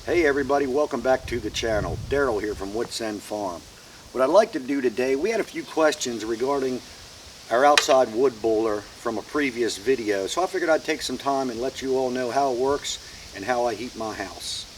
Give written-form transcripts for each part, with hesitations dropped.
Hey everybody, welcome back to the channel. Daryl here from Wits Farm. What I'd like to do today, we had a few questions regarding our outside wood boiler from a previous video, so I figured I'd take some time and let you all know how it works and how I heat my house.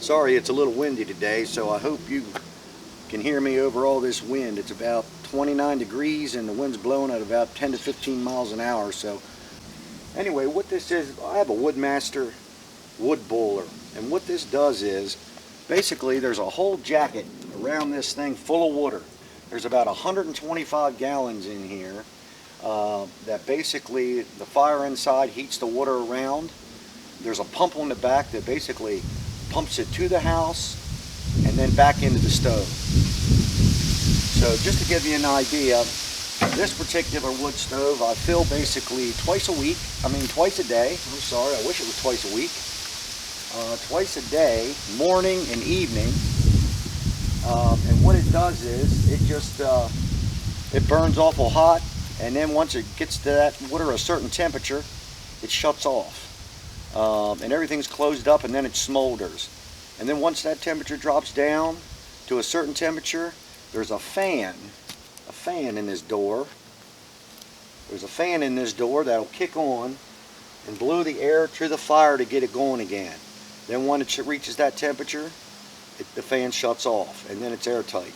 Sorry, it's a little windy today, so I hope you can hear me over all this wind. It's about 29 degrees and the wind's blowing at about 10 to 15 miles an hour. So anyway, what this is, I have a Woodmaster wood boiler, and what this does is basically there's a whole jacket around this thing full of water. There's about 125 gallons in here that basically the fire inside heats the water around. There's a pump on the back that basically pumps it to the house and then back into the stove. So just to give you an idea, this particular wood stove I fill basically twice a day. I'm sorry, I wish it was twice a week. Twice a day, morning and evening. And what it does is it burns awful hot, and then once it gets to that water a certain temperature, it shuts off. And everything's closed up, and then it smolders. And then once that temperature drops down to a certain temperature, there's a fan in this door. There's a fan in this door that'll kick on and blow the air to the fire to get it going again. Then when it reaches that temperature, the fan shuts off, and then it's airtight.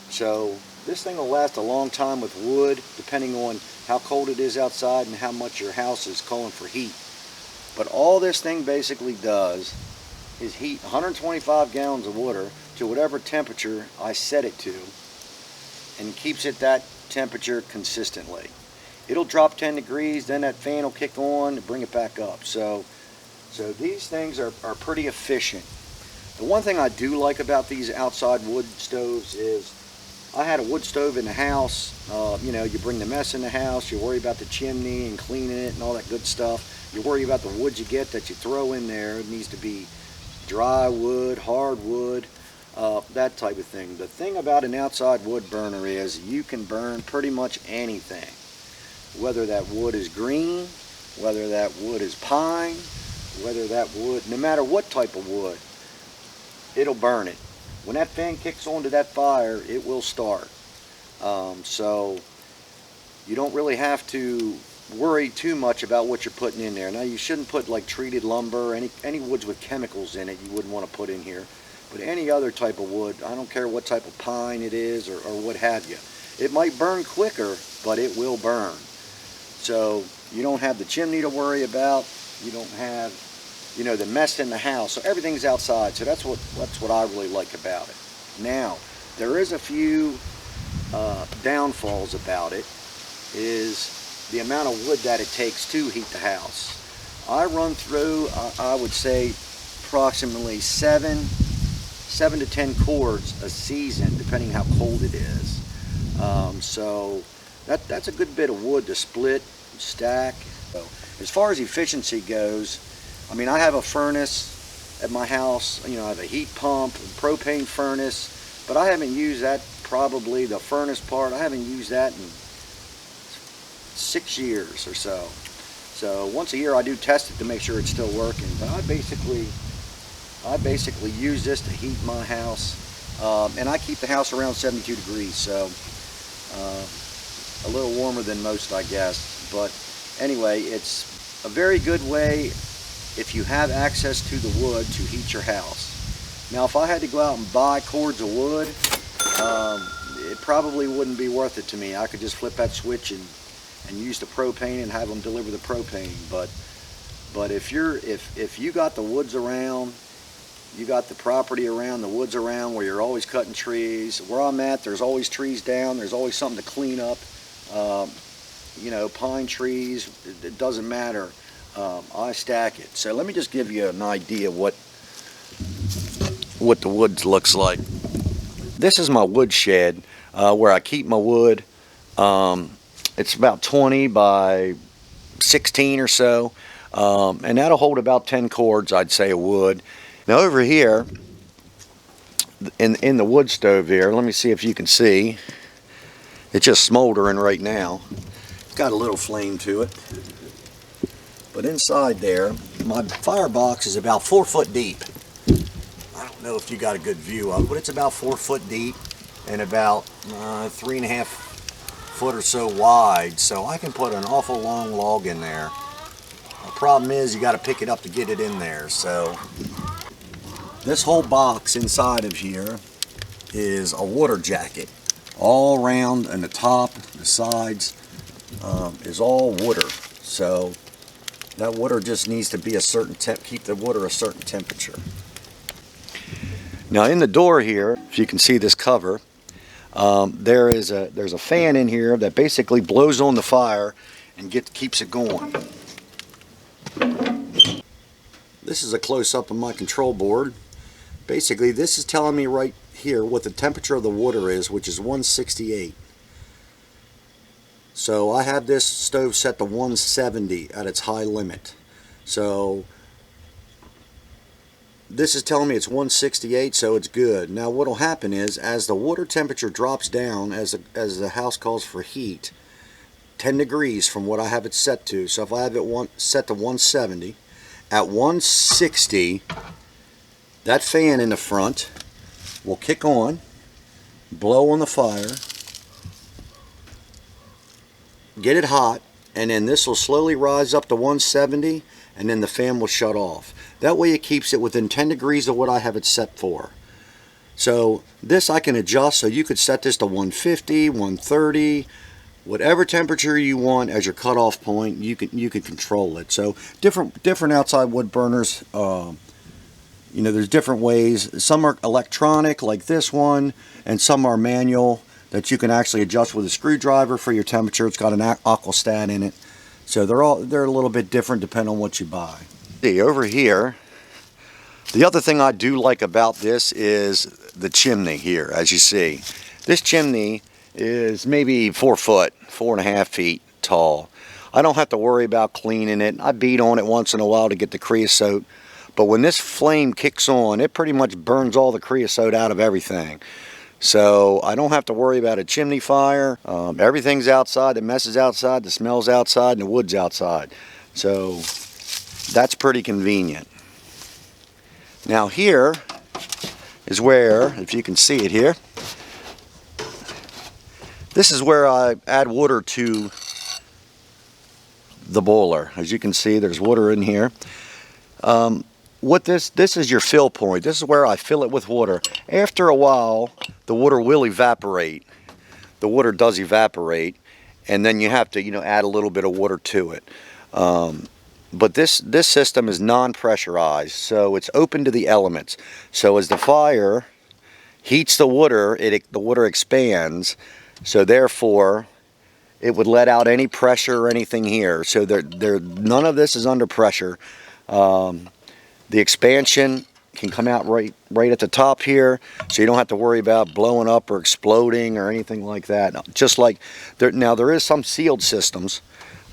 So this thing will last a long time with wood, depending on how cold it is outside and how much your house is calling for heat. But all this thing basically does is heat 125 gallons of water to whatever temperature I set it to, and keeps it that temperature consistently. It'll drop 10 degrees, then that fan will kick on and bring it back up. So these things are pretty efficient. The one thing I do like about these outside wood stoves is I had a wood stove in the house. You bring the mess in the house, you worry about the chimney and cleaning it and all that good stuff. You worry about the wood you get that you throw in there. It needs to be dry wood, hard wood, that type of thing. The thing about an outside wood burner is you can burn pretty much anything. Whether that wood is green, whether that wood is pine, whether that wood, no matter what type of wood, it'll burn it. When that fan kicks onto that fire, it will start. So you don't really have to worry too much about what you're putting in there. Now, you shouldn't put like treated lumber, any woods with chemicals in it you wouldn't want to put in here. But any other type of wood, I don't care what type of pine it is or what have you. It might burn quicker, but it will burn. So you don't have the chimney to worry about. You don't have, the mess in the house. So everything's outside. So that's what I really like about it. Now, there is a few downfalls about it. Is the amount of wood that it takes to heat the house. I run through, I would say, approximately 7 to 10 cords a season, depending how cold it is. So that's a good bit of wood to split, stack. So as far as efficiency goes, I have a furnace at my house. I have a heat pump, a propane furnace, but I haven't used that, probably the furnace part, I haven't used that in 6 years or so. So once a year I do test it to make sure it's still working. But I basically use this to heat my house, and I keep the house around 72 degrees, so a little warmer than most, I guess. But anyway, it's a very good way if you have access to the wood to heat your house. Now, if I had to go out and buy cords of wood, it probably wouldn't be worth it to me. I could just flip that switch and use the propane and have them deliver the propane. But if you got the woods around You got the property around, the woods around where you're always cutting trees. Where I'm at, there's always trees down. There's always something to clean up. You know, pine trees, it doesn't matter. I stack it. So let me just give you an idea what the woods looks like. This is my wood shed where I keep my wood. It's about 20 by 16 or so. And that'll hold about 10 cords, I'd say, of wood. Now over here, in the wood stove here, let me see if you can see. It's just smoldering right now. It's got a little flame to it. But inside there, my firebox is about 4 foot deep. I don't know if you got a good view of it, but it's about 4 foot deep and about 3.5 foot or so wide. So I can put an awful long log in there. The problem is you got to pick it up to get it in there. So this whole box inside of here is a water jacket. All around and the top, the sides is all water. So that water just needs to be a certain keep the water a certain temperature. Now in the door here, if you can see this cover, there's a fan in here that basically blows on the fire and keeps it going. This is a close-up of my control board. Basically, this is telling me right here what the temperature of the water is, which is 168. So I have this stove set to 170 at its high limit. So this is telling me it's 168, so it's good. Now what will happen is, as the water temperature drops down, as the house calls for heat, 10 degrees from what I have it set to. So if I have it set to 170, at 160, that fan in the front will kick on, blow on the fire, get it hot, and then this will slowly rise up to 170, and then the fan will shut off. That way it keeps it within 10 degrees of what I have it set for. So this I can adjust, so you could set this to 150, 130, whatever temperature you want as your cutoff point. You can control it. So different outside wood burners. You know, there's different ways. Some are electronic, like this one, and some are manual that you can actually adjust with a screwdriver for your temperature. It's got an aquastat in it. So they're a little bit different depending on what you buy. See, over here, the other thing I do like about this is the chimney here, as you see. This chimney is maybe 4 foot, 4.5 feet tall. I don't have to worry about cleaning it. I beat on it once in a while to get the creosote. But when this flame kicks on, it pretty much burns all the creosote out of everything. So I don't have to worry about a chimney fire. Everything's outside, the mess is outside, the smell's outside, and the wood's outside. So that's pretty convenient. Now here is where, if you can see it here, this is where I add water to the boiler. As you can see, there's water in here. This is your fill point. This is where I fill it with water. After a while, the water will evaporate. The water does evaporate, and then you have to, you know, add a little bit of water to it. But this system is non-pressurized, so it's open to the elements. So as the fire heats the water, the water expands. So therefore, it would let out any pressure or anything here. So none of this is under pressure. The expansion can come out right at the top here, so you don't have to worry about blowing up or exploding or anything like that. Just like there is some sealed systems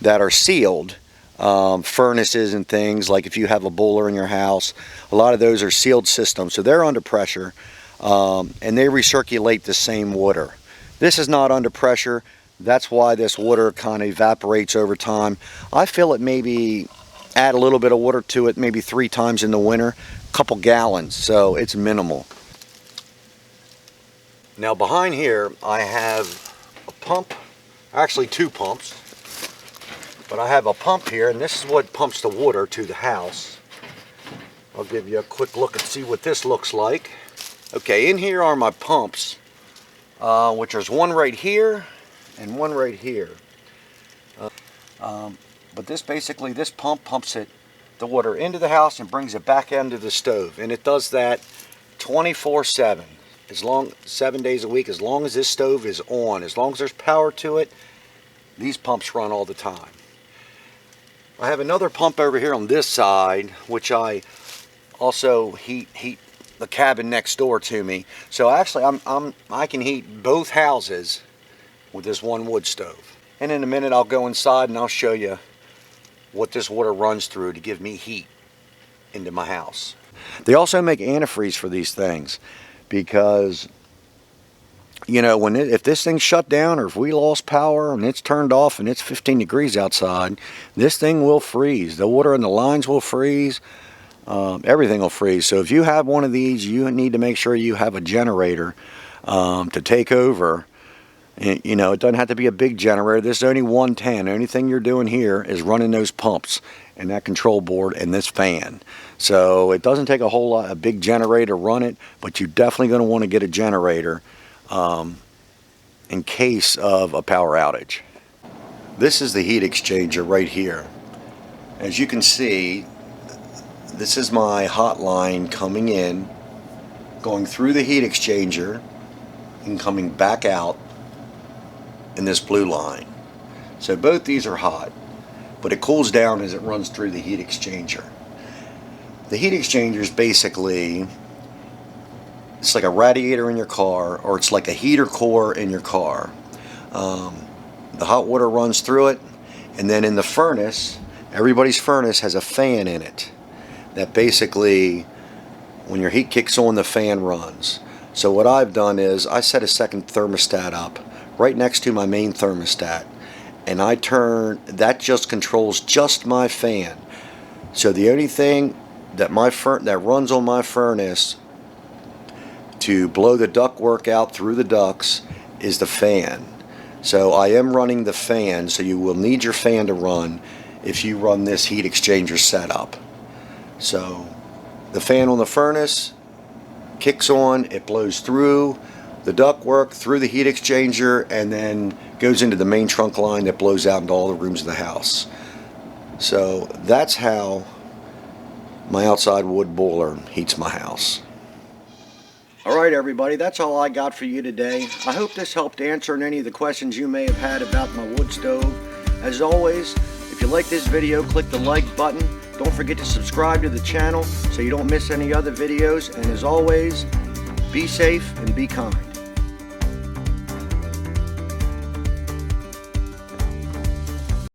that are sealed, furnaces and things, like if you have a boiler in your house, a lot of those are sealed systems, so they're under pressure, and they recirculate the same water. This is not under pressure. That's why this water kind of evaporates over time. I fill it maybe, add a little bit of water to it maybe 3 times in the winter, a couple gallons, so it's minimal. Now behind here I have a pump, actually 2 pumps, but I have a pump here, and this is what pumps the water to the house. I'll give you a quick look and see what this looks like. Okay, in here are my pumps, which is one right here and one right here. But this pump pumps it the water into the house and brings it back into the stove. And it does that 24/7, 7 days a week, as long as this stove is on. As long as there's power to it, these pumps run all the time. I have another pump over here on this side, which I also heat the cabin next door to me. So actually I can heat both houses with this one wood stove. And in a minute I'll go inside and I'll show you what this water runs through to give me heat into my house. They also make antifreeze for these things because, you know, if this thing's shut down or if we lost power and it's turned off and it's 15 degrees outside, this thing will freeze. The water in the lines will freeze. Everything will freeze. So if you have one of these, you need to make sure you have a generator to take over. You know, it doesn't have to be a big generator. This is only 110. The only thing you're doing here is running those pumps and that control board and this fan. So it doesn't take a big generator to run it, but you're definitely going to want to get a generator in case of a power outage. This is the heat exchanger right here. As you can see, this is my hot line coming in, going through the heat exchanger and coming back out in this blue line. So both these are hot, but it cools down as it runs through the heat exchanger. The heat exchanger is basically, it's like a radiator in your car, or it's like a heater core in your car. The hot water runs through it, and then in the furnace, everybody's furnace has a fan in it that basically, when your heat kicks on, the fan runs. So what I've done is I set a second thermostat up right next to my main thermostat, and that just controls just my fan. So the only thing that runs on my furnace to blow the ductwork out through the ducts is the fan. So I am running the fan, so you will need your fan to run if you run this heat exchanger setup. So the fan on the furnace kicks on, it blows through the ductwork, through the heat exchanger, and then goes into the main trunk line that blows out into all the rooms of the house. So that's how my outside wood boiler heats my house. Alright everybody, that's all I got for you today. I hope this helped answer any of the questions you may have had about my wood stove. As always, if you like this video, click the like button. Don't forget to subscribe to the channel so you don't miss any other videos. And as always, be safe and be kind.